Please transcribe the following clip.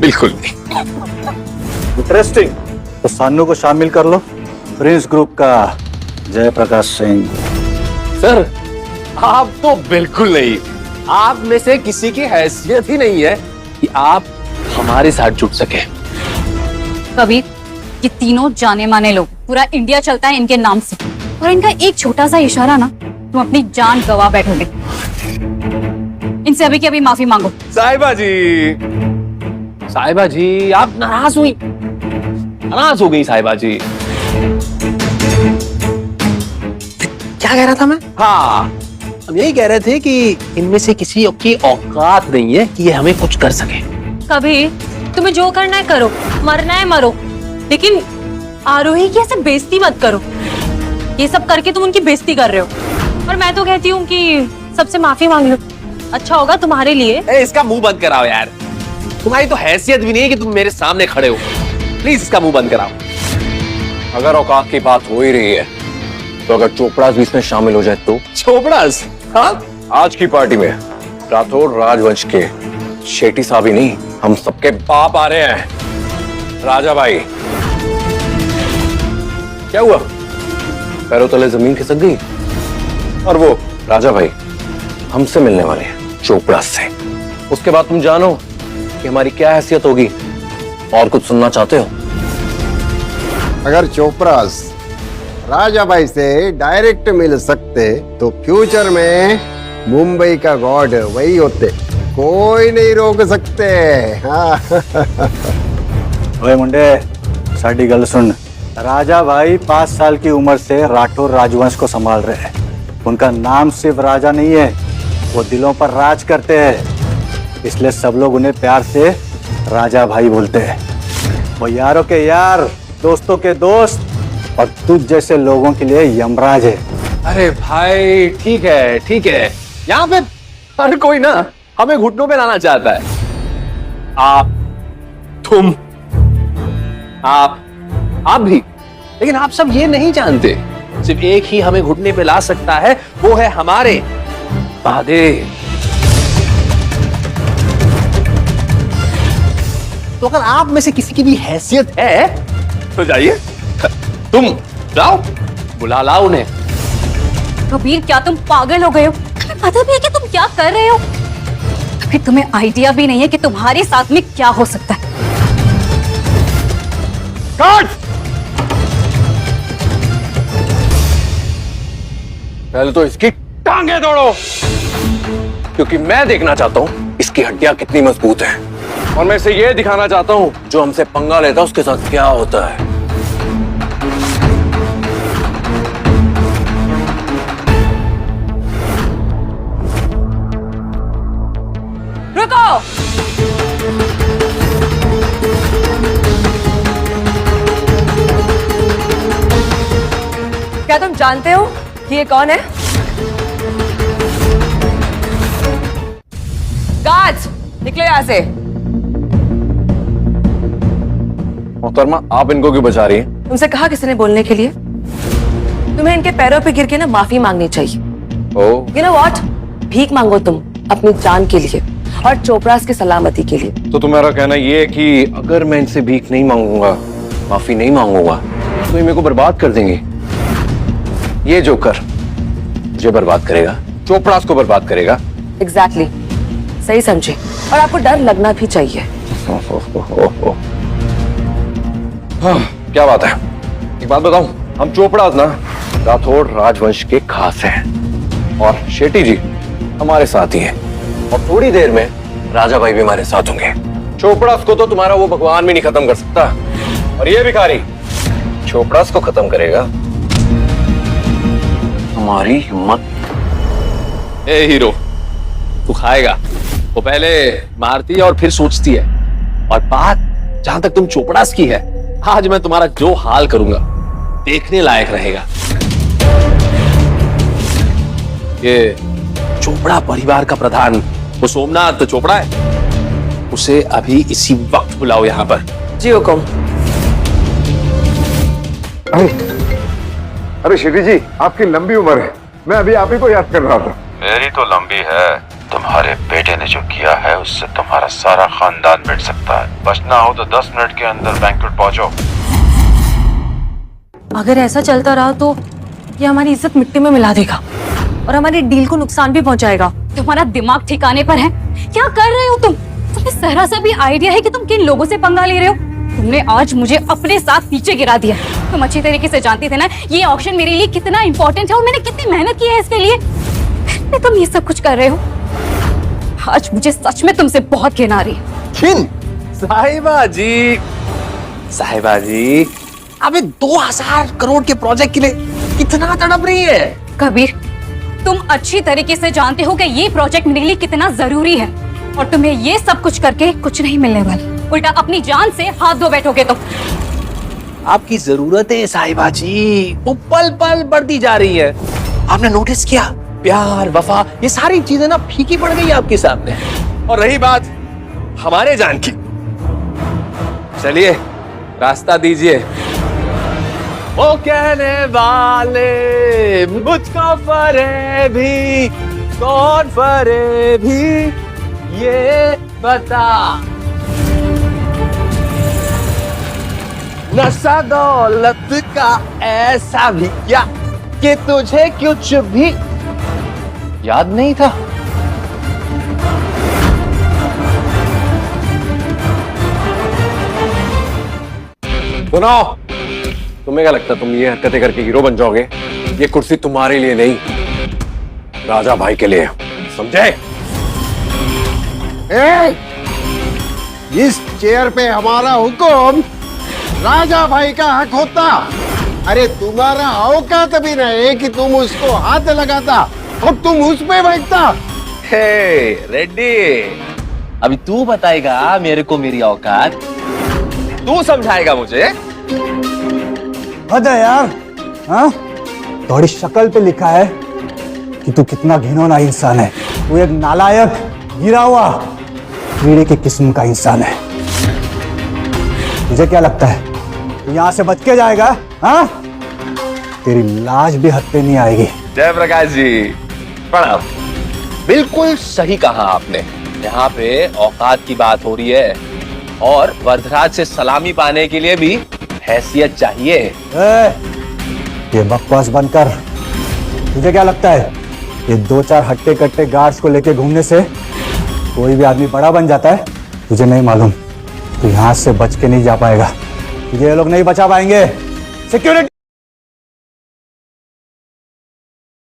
बिल्कुल नहीं। इंटरेस्टिंग। तो सानू को शामिल कर लो, प्रिंस ग्रुप का जयप्रकाश सिंह। सर आप तो बिल्कुल नहीं, आप में से किसी की हैसियत ही नहीं है कि आप हमारे साथ जुड़ सके। कबीर, ये तीनों जाने माने लोग, पूरा इंडिया चलता है इनके नाम से, और इनका एक छोटा सा इशारा ना, तुम अपनी जान गवा बैठोगे। इनसे अभी के अभी माफी मांगो। साहिबा जी, साहिबा जी आप नाराज हुई, नाराज हो गई साहिबा जी। क्या कह रहा था मैं? हाँ, हम यही कह रहे थे कि इनमें से किसी की औकात नहीं है कि ये हमें कुछ कर सके। कबीर, तुम्हें जो करना है करो, मरना है मरो, लेकिन आरोही की ऐसे बेइज्जती मत करो। ये सब करके तुम उनकी बेइज्जती कर रहे हो। और मैं तो कहती हूँ कि सबसे माफी मांग लो, अच्छा होगा तुम्हारे लिए। इसका मुंह बंद कराओ यार, तुम्हारी तो हैसियत भी नहीं है कि तुम मेरे सामने खड़े हो। प्लीज इसका मुंह बंद कराओ। अगर औकात की बात हो ही रही है तो अगर चोपड़ास भी इसमें शामिल हो जाए तो? चोपड़ास? हाँ? आज की पार्टी में राठौड़ राजवंश के शेट्टी साहब ही नहीं, हम सबके बाप आ रहे हैं। राजा भाई, क्या हुआ? पैरों तले जमीन खिसक गई? और वो राजा भाई हमसे मिलने वाले हैं, चोपड़ास से। उसके बाद तुम जानो कि हमारी क्या हैसियत होगी। और कुछ सुनना चाहते हो? अगर चोपड़ास राजा भाई से डायरेक्ट मिल सकते तो फ्यूचर में मुंबई का गॉड वही होते, कोई नहीं रोक सकते। हाँ। ओए मुंडे, साडी गल सुन। राजा भाई 5 साल की उम्र से राठौर राजवंश को संभाल रहे हैं। उनका नाम सिर्फ राजा नहीं है, वो दिलों पर राज करते हैं, इसलिए सब लोग उन्हें प्यार से राजा भाई बोलते हैं। वो यारों के यार, दोस्तों के दोस्त और तुझ जैसे लोगों के लिए यमराज है। अरे भाई ठीक है ठीक है, यहाँ पे हर कोई ना हमें घुटनों पे लाना चाहता है। आप, तुम, आप भी, लेकिन आप सब ये नहीं जानते, सिर्फ एक ही हमें घुटने पे ला सकता है, वो है हमारे वादे। तो अगर आप में से किसी की भी हैसियत है तो जाइए, तुम जाओ, बुला लाओ उन्हें। कबीर, क्या तुम पागल हो गए हो? तुम्हें पता भी है कि तुम क्या कर रहे हो? फिर तुम्हें आइडिया भी नहीं है कि तुम्हारे साथ में क्या हो सकता है। काट! पहले तो इसकी टांगे तोड़ो, क्योंकि मैं देखना चाहता हूं इसकी हड्डियां कितनी मजबूत हैं, और मैं इसे ये दिखाना चाहता हूं जो हमसे पंगा लेता है उसके साथ क्या होता है। रुको! क्या तुम जानते हो कि ये कौन है? गार्ड्स, निकलो यहाँ से। मोहतरमा, आप इनको क्यों बचा रही हैं? तुमसे कहा किसने बोलने के लिए? तुम्हें इनके पैरों पे गिर के ना माफी मांगनी चाहिए। ओह, यू नो व्हाट? भीख मांगो तुम अपनी जान के लिए और चोपड़ास की सलामती के लिए। तो तुम्हारा कहना ये है कि अगर मैं इनसे भीख नहीं मांगूंगा, माफी नहीं मांगूंगा, तो ये मेरे को बर्बाद कर देंगे। ये जोकर मुझे बर्बाद करेगा, चोपड़ास को बर्बाद करेगा। एग्जैक्टली, सही समझे, और आपको डर लगना भी चाहिए। हाँ, क्या बात है। एक बात बताऊं, हम चोपड़ास ना राठौड़ राजवंश के खास हैं, और शेट्टी जी हमारे साथ ही हैं, और थोड़ी देर में राजा भाई भी हमारे साथ होंगे। चोपड़ास को तो तुम्हारा वो भगवान भी नहीं खत्म कर सकता, और ये भिखारी चोपड़ास को खत्म करेगा। हमारी हिम्मत। ए हीरो, तू खाएगा। वो पहले मारती है और फिर सोचती है, और बात जहां तक तुम चोपड़ास की है, आज मैं तुम्हारा जो हाल करूंगा देखने लायक रहेगा। ये चोपड़ा परिवार का प्रधान, वो सोमनाथ चोपड़ा है, उसे अभी इसी वक्त बुलाओ यहाँ पर। जी हुकुम। अरे शेट्टी जी, आपकी लंबी उम्र है, मैं अभी आप ही को याद कर रहा था। मेरी तो लंबी है, तुम्हारे बेटे ने जो किया है उससे तुम्हारा सारा खानदान मिट सकता है। बचना हो तो 10 मिनट के अंदर बैंक्वेट पहुंचो। अगर ऐसा चलता रहा तो ये हमारी इज्जत मिट्टी में मिला देगा और हमारी डील को नुकसान भी पहुंचाएगा। तुम्हारा दिमाग ठिकाने पर है? क्या कर रहे हो तुम? तुम्हें जरा सा भी आइडिया है कि तुम किन लोगों से पंगा ले रहे हो? तुमने आज मुझे अपने साथ नीचे गिरा दिया। तुम अच्छी तरीके से जानती थे ना ये ऑक्शन मेरे लिए कितना इंपॉर्टेंट है और मैंने कितनी मेहनत की है इसके लिए। फिर तुम ये सब कुछ कर रहे हो। आज मुझे सच में तुमसे बहुत घिन आ रही है। घिन? साहिबा जी, साहिबा जी, अबे 2000 करोड़ के प्रोजेक्ट के लिए कितना तड़प रही है? कबीर, तुम अच्छी तरीके से जानते हो कि ये प्रोजेक्ट मेरे लिए कितना जरूरी है और तुम्हें ये सब कुछ करके कुछ नहीं मिलने वाला। उल्टा अपनी जान से हाथ धो बैठोगे तुम। आपकी जरूरतें साहिबा जी वो पल पल बढ़ती जा रही है। आपने नोटिस किया? प्यार, वफा, ये सारी चीजें ना फीकी पड़ गई आपके सामने। और रही बात हमारे जान की, चलिए रास्ता दीजिए। वो कहने वाले मुझको फरे भी, कौन फरे भी, ये बता। नशा दौलत का ऐसा भी क्या कि तुझे कुछ भी याद नहीं था? सुनाओ, तुम्हें क्या लगता है तुम ये हरकतें करके हीरो बन जाओगे? ये कुर्सी तुम्हारे लिए नहीं, राजा भाई के लिए, समझे? इस चेयर पे हमारा हुक्म राजा भाई का हक होता। अरे तुम्हारा औकात भी नहीं कि तुम उसको हाथ लगाता और तुम उस पे बैठता। हे रेड्डी, अभी तू बताएगा मेरे को मेरी औकात? तू समझाएगा मुझे? हद है यार। हाँ, थोड़ी शक्ल पे लिखा है कि तू कितना घिनौना इंसान है। तू एक नालायक, गिरा हुआ कीड़े की किस्म का इंसान है। तुझे क्या लगता है तू यहाँ से बच के जाएगा? हाँ, तेरी लाश भी हाथ पे नहीं आएगी। जय प्रकाश जी, प्रणाम। बिल्कुल सही कहा आपने। यहाँ पे औकात की बात हो रही है और वरदराज से सलामी पाने के लिए भी हैसियत चाहिए। ये बकवास बंद कर। तुझे क्या लगता है ये 2-4 हट्टे कट्टे गार्ड्स को लेके घूमने से कोई भी आदमी बड़ा बन जाता है? तुझे नहीं मालूम, तू यहाँ से बच के नहीं जा पाएगा। तुझे ये लोग नहीं बचा पाएंगे। सिक्योरिटी